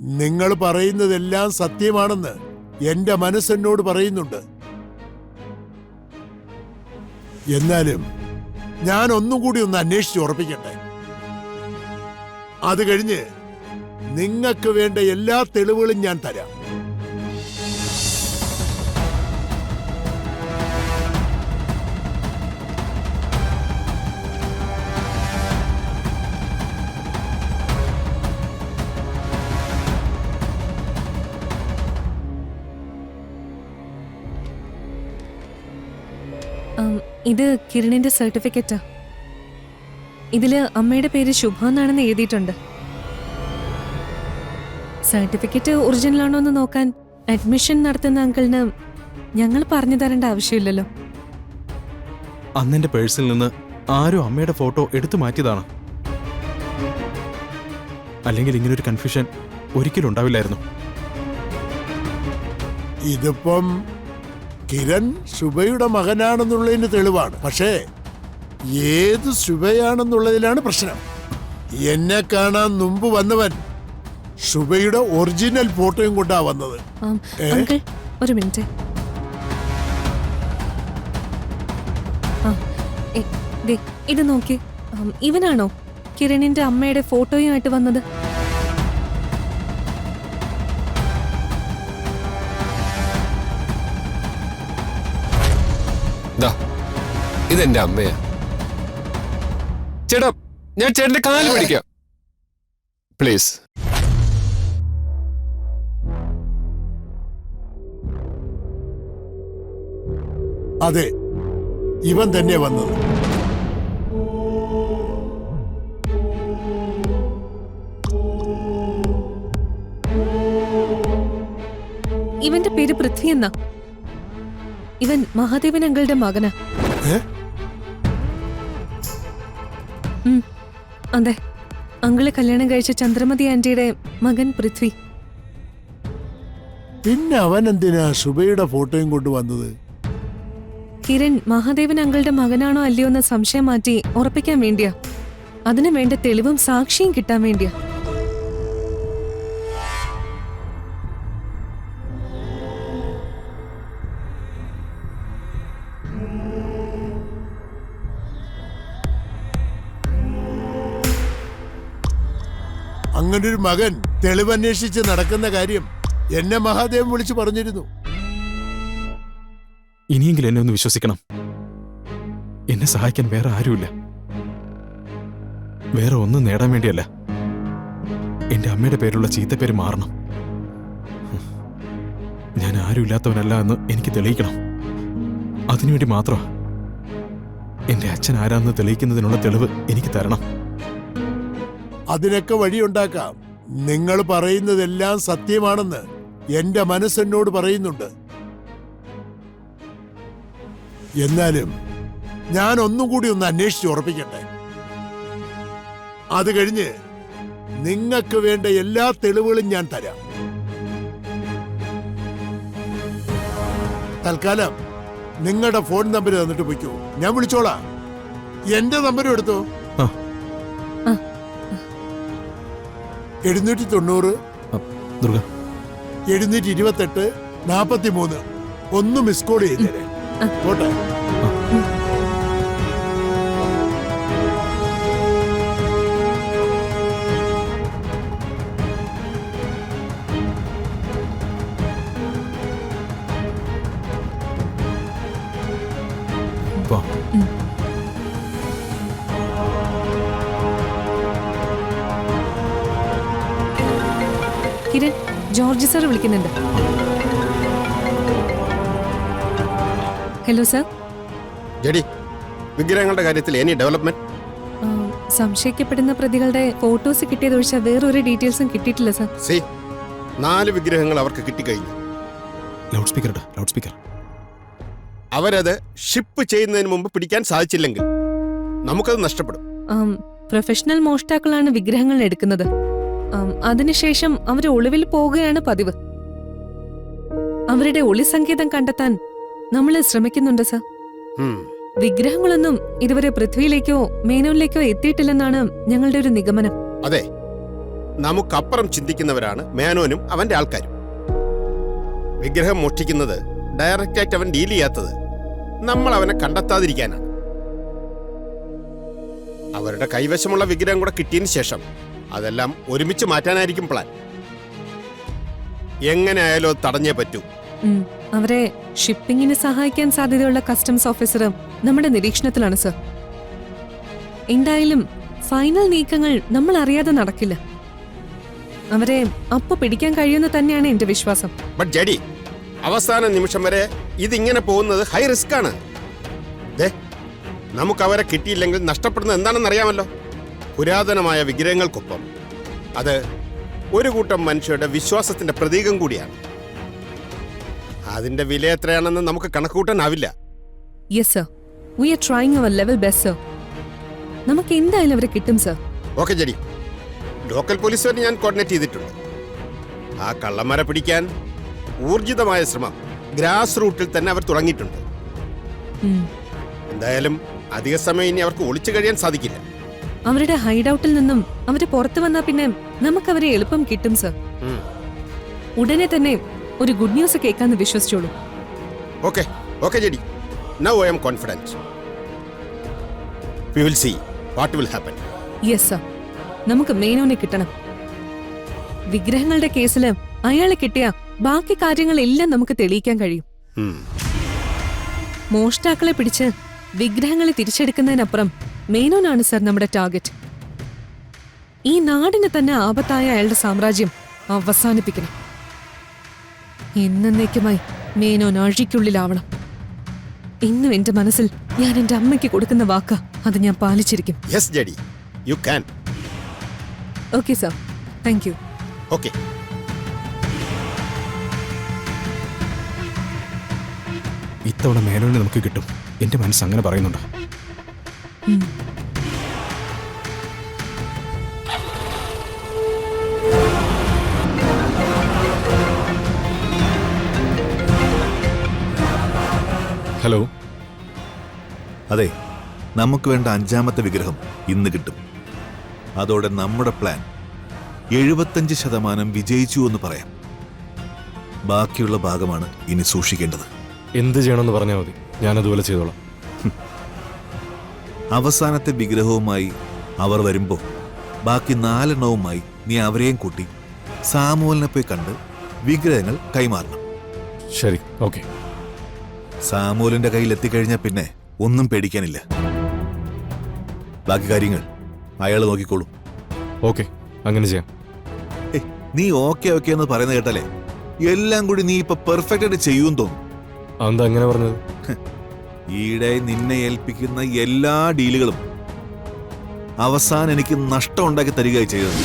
നിങ്ങൾ പറയുന്നതെല്ലാം സത്യമാണെന്ന് എന്റെ മനസ്സെന്നോട് പറയുന്നുണ്ട്. എന്നാലും ഞാൻ ഒന്നും കൂടി ഒന്ന് അന്വേഷിച്ച് ഉറപ്പിക്കട്ടെ. അത് കഴിഞ്ഞ് നിങ്ങൾക്ക് വേണ്ട എല്ലാ തെളിവുകളും ഞാൻ തരാം. ഇത് കിരണിന്റെ സർട്ടിഫിക്കറ്റാ. ഇതില് അമ്മയുടെ പേര് ശുഭ എന്നാണെന്ന് എഴുതിയിട്ടുണ്ട്. സർട്ടിഫിക്കറ്റ് ഒറിജിനൽ ആണോ എന്ന് നോക്കാൻ അഡ്മിഷൻ നടത്തുന്ന അങ്കിളിന് ഞങ്ങൾ പറഞ്ഞു തരേണ്ട ആവശ്യമില്ലല്ലോ. അന്നെന്റെ പേഴ്സിൽ നിന്ന് ആരും അമ്മയുടെ ഫോട്ടോ എടുത്തു മാറ്റിയതാണ്. അല്ലെങ്കിൽ ഇങ്ങനൊരു കൺഫ്യൂഷൻ ഒരിക്കലും ഉണ്ടാവില്ലായിരുന്നു. ഇതിപ്പം കിരൺ ശുഭയുടെ മകനാണെന്നുള്ളതിന് തെളിവാണ്. പക്ഷേ ഏത് ശുഭയാണെന്നുള്ളതിലാണ് പ്രശ്നം. എന്നെ കാണാൻ മുമ്പ് വന്നവൻ ശുഭയുടെ ഒറിജിനൽ ഫോട്ടോയും കൊണ്ടാ വന്നത്. അങ്കിൾ ഒരു മിനിറ്റ്. ഇത് നോക്കി, ഇവനാണോ കിരണിന്റെ അമ്മയുടെ ഫോട്ടോയുമായിട്ട് വന്നത്? ഇതെന്റെ അമ്മയാ. ചേട്ടാ, ഞാൻ ചേട്ടന്റെ കാല് പിടിക്കാം പ്ലീസ്. അതെ, ഇവൻ തന്നെ വന്നത്. ഇവന്റെ പേര് പൃഥ്വി എന്നാ. ഇവൻ മഹാദേവൻ അങ്കിളുടെ മകനാ. അതെ, അങ്കിള് കല്യാണം കഴിച്ച ചന്ദ്രമതി ആന്റിയുടെ മകൻ പൃഥ്വി. പിന്നെ അവൻ എന്തിനാ ശുഭയുടെ ഫോട്ടോയും കൊണ്ടുവന്നത്? കിരൺ മഹാദേവൻ അങ്കിളുടെ മകനാണോ അല്ലയോ എന്ന് സംശയം മാറ്റി ഉറപ്പിക്കാൻ വേണ്ടിയാ. അതിനു വേണ്ട തെളിവും സാക്ഷിയും കിട്ടാൻ വേണ്ടിയാ. അങ്ങനൊരു മകൻ തെളിവന്വേഷിച്ച് നടക്കുന്ന കാര്യം എന്നെ മഹാദേവൻ വിളിച്ചു പറഞ്ഞിരുന്നു. ഇനിയെങ്കിലും എന്നെ ഒന്ന് വിശ്വസിക്കണം. എന്നെ സഹായിക്കാൻ വേറെ ആരുമില്ല. വേറെ ഒന്നും നേടാൻ വേണ്ടിയല്ല. എന്റെ അമ്മയുടെ പേരുള്ള ചീത്തപ്പേര് മാറണം. ഞാൻ ആരുമില്ലാത്തവനല്ല എന്ന് എനിക്ക് തെളിയിക്കണം. അതിനുവേണ്ടി മാത്രമാ. എന്റെ അച്ഛൻ ആരാന്ന് തെളിയിക്കുന്നതിനുള്ള തെളിവ് എനിക്ക് തരണം. അതിനൊക്കെ വഴിയുണ്ടാക്കാം. നിങ്ങൾ പറയുന്നതെല്ലാം സത്യമാണെന്ന് എന്റെ മനസ്സെന്നോട് പറയുന്നുണ്ട്. എന്നാലും ഞാൻ ഒന്നും കൂടി ഒന്ന് അന്വേഷിച്ച് ഉറപ്പിക്കട്ടെ. അത് കഴിഞ്ഞ് നിങ്ങൾക്ക് വേണ്ട എല്ലാ തെളിവുകളും ഞാൻ തരാം. തൽക്കാലം നിങ്ങളുടെ ഫോൺ നമ്പർ തന്നിട്ട് പോയിക്കോ. ഞാൻ വിളിച്ചോളാം. എന്റെ നമ്പരും എടുത്തോ. 790 728 43. ഒന്ന് മിസ് കോൾ ചെയ്തേരെ. പോട്ടെ. കിരൺ, ജോർജ് സാർ വിളിക്കുന്നുണ്ട്. Hello sir. ജഡി, വിഗ്രഹങ്ങളുടെ കാര്യത്തിൽ എനി ഡെവലപ്മെന്റ്? സംശയിക്കപ്പെടുന്ന പ്രതികളുടെ ഫോട്ടോസ് കിട്ടിയതൊഴിച്ച വേറൊരു ഡീറ്റെയിൽസും കിട്ടിയിട്ടില്ല സാർ. 4 വിഗ്രഹങ്ങൾ അവർക്ക് കിട്ടിക്കഴിഞ്ഞു. Loud speaker. അവരത് ഷിപ്പ് ചെയ്യുന്നതിന് മുമ്പ് പിടിക്കാൻ സാധിച്ചില്ലെങ്കിൽ നമുക്കത് നഷ്ടപ്പെടും. പ്രൊഫഷണൽ മോഷ്ടാക്കളാണ് വിഗ്രഹങ്ങൾ എടുക്കുന്നത്. അതിനുശേഷം അവർ ഒളിവിൽ പോവുകയാണ് പതിവ്. അവരുടെ ഒളി സങ്കേതം കണ്ടെത്താൻ നമ്മൾ ശ്രമിക്കുന്നുണ്ട് സർ. വിഗ്രഹങ്ങളൊന്നും ഇതുവരെ പൃഥ്വിയിലേക്കോ മേനോനിലേക്കോ എത്തിയിട്ടില്ലെന്നാണ് ഞങ്ങളുടെ ഒരു നിഗമനം. അതെ, നമുക്കപ്പുറം ചിന്തിക്കുന്നവരാണ് മേനോനും അവന്റെ ആൾക്കാരും. വിഗ്രഹം മോഷ്ടിക്കുന്നത് ഡയറക്റ്റായിട്ട് അവൻ ഡീൽ ചെയ്യാത്തത് നമ്മൾ അവനെ കണ്ടെത്താതിരിക്കാനാണ്. അവരുടെ കൈവശമുള്ള വിഗ്രഹം കൂടെ കിട്ടിയതിന് ശേഷം അതെല്ലാം ഒരുമിച്ച് മാറ്റാനായിരിക്കും പ്ലാൻ. എങ്ങനെ ആയാലും അത് തടഞ്ഞേ പറ്റൂ. അവരെ ഷിപ്പിങ്ങിന് സഹായിക്കാൻ സാധ്യതയുള്ള കസ്റ്റംസ് ഓഫീസർ നമ്മുടെ നിരീക്ഷണത്തിലാണ് സർ. എന്തായാലും ഫൈനൽ നീക്കങ്ങൾ നമ്മൾ അറിയാതെ നടക്കില്ല. അവരെ അപ്പൊ പിടിക്കാൻ കഴിയുമെന്ന് തന്നെയാണ് എന്റെ വിശ്വാസം. ബട്ട് ജഡി, അവസാന നിമിഷം വരെ ഇതിങ്ങനെ പോകുന്നത് ഹൈ റിസ്ക് ആണ്. നമുക്ക് അവരെ കിട്ടിയില്ലെങ്കിൽ നഷ്ടപ്പെടുന്നത് എന്താണെന്ന് അറിയാമല്ലോ. പുരാതനമായ വിഗ്രഹങ്ങൾക്കൊപ്പം അത് ഒരു കൂട്ടം മനുഷ്യരുടെ വിശ്വാസത്തിന്റെ പ്രതീകം കൂടിയാണ്. അതിന്റെ വില എത്രയാണെന്ന് നമുക്ക് കണക്കുകൂട്ടാനാവില്ല. Yes sir, we are trying our level best sir. നമുക്ക് എന്തായാലും അവരെ കിട്ടും സർ. ഓക്കെ ജഡി, ലോക്കൽ പോലീസുകാർ ഞാൻ കോർഡിനേറ്റ് ചെയ്തിട്ടുണ്ട്. ആ കള്ളന്മാരെ പിടിക്കാൻ ഊർജിതമായ ശ്രമം ഗ്രാസ് റൂട്ടിൽ തന്നെ അവർ തുടങ്ങിയിട്ടുണ്ട്. എന്തായാലും അധിക സമയം ഇനി അവർക്ക് ഒളിച്ചു കഴിയാൻ സാധിക്കില്ല. അവരുടെ ഹൈഡൌട്ടിൽ നിന്നും അവര് പുറത്തു വന്നാ പിന്നെ നമുക്ക് അവരെ എളുപ്പം കിട്ടും സർ. ഉടനെ തന്നെ ഒരു ഗുഡ് ന്യൂസ് കേൾക്കാന്ന് വിശ്വസിച്ചോളൂ. Okay okay JD, now I am confident. We will see what will happen. Yes sir, നമുക്ക് മേനോനെ കിട്ടണം. വിഗ്രഹങ്ങളുടെ കേസില് അയാളെ കിട്ടിയ ബാക്കി കാര്യങ്ങളെല്ലാം നമുക്ക് തെളിയിക്കാൻ കഴിയും. മോഷ്ടാക്കളെ പിടിച്ച് വിഗ്രഹങ്ങളെ തിരിച്ചെടുക്കുന്നതിനപ്പുറം മേനോനാണ് സർ നമ്മുടെ ടാർഗറ്റ്. ഈ നാടിന് തന്നെ ആപത്തായ അയാളുടെ സാമ്രാജ്യം അവസാനിപ്പിക്കണം. എന്നേക്കുമായി മേനോൻ അഴിക്കുള്ളിലാവണം. ഇന്നും എന്റെ മനസ്സിൽ ഞാൻ എന്റെ അമ്മയ്ക്ക് കൊടുക്കുന്ന വാക്ക് അത് ഞാൻ പാലിച്ചിരിക്കും. Yes JD, you can. Okay sir, thank you. Okay. ഇത്തവണ മേനോനെ നമുക്ക് കിട്ടും. എന്റെ മനസ്സ് അങ്ങനെ പറയുന്നുണ്ട്. ഹലോ. അതെ, നമുക്ക് വേണ്ട 5-ാമത്തെ വിഗ്രഹം ഇന്ന് കിട്ടും. അതോടെ നമ്മുടെ പ്ലാൻ 75% വിജയിച്ചു എന്ന് പറയാം. ബാക്കിയുള്ള ഭാഗമാണ് ഇനി സൂക്ഷിക്കേണ്ടത്. എന്ത് ചെയ്യണമെന്ന് പറഞ്ഞാൽ മതി, ഞാനതുപോലെ ചെയ്തോളാം. അവസാനത്തെ വിഗ്രഹവുമായി അവർ വരുമ്പോൾ ബാക്കി 4 നീ അവരെയും കൂട്ടി സാമുവലിനെ പോയി കണ്ട് വിഗ്രഹങ്ങൾ കൈമാറണം. ശരി, ഓക്കെ. സാമുവലിന്റെ കയ്യിൽ എത്തിക്കഴിഞ്ഞാൽ പിന്നെ ഒന്നും പേടിക്കാനില്ല. ബാക്കി കാര്യങ്ങൾ അയാൾ നോക്കിക്കോളും. ഓക്കെ, അങ്ങനെ ചെയ്യാം. നീ ഓക്കെ ഓക്കെ എന്ന് പറയുന്നത് കേട്ടാലേ എല്ലാം കൂടി നീ ഇപ്പൊ പെർഫെക്റ്റ് ആയിട്ട് ചെയ്യുമെന്ന് തോന്നും. അതെന്താ അങ്ങനെ പറഞ്ഞത്? ഈയിടെ നിന്നെ ഏൽപ്പിക്കുന്ന എല്ലാ ഡീലുകളും അവസാനം എനിക്ക് നഷ്ടം ഉണ്ടാക്കി തരികയായി ചെയ്തത്.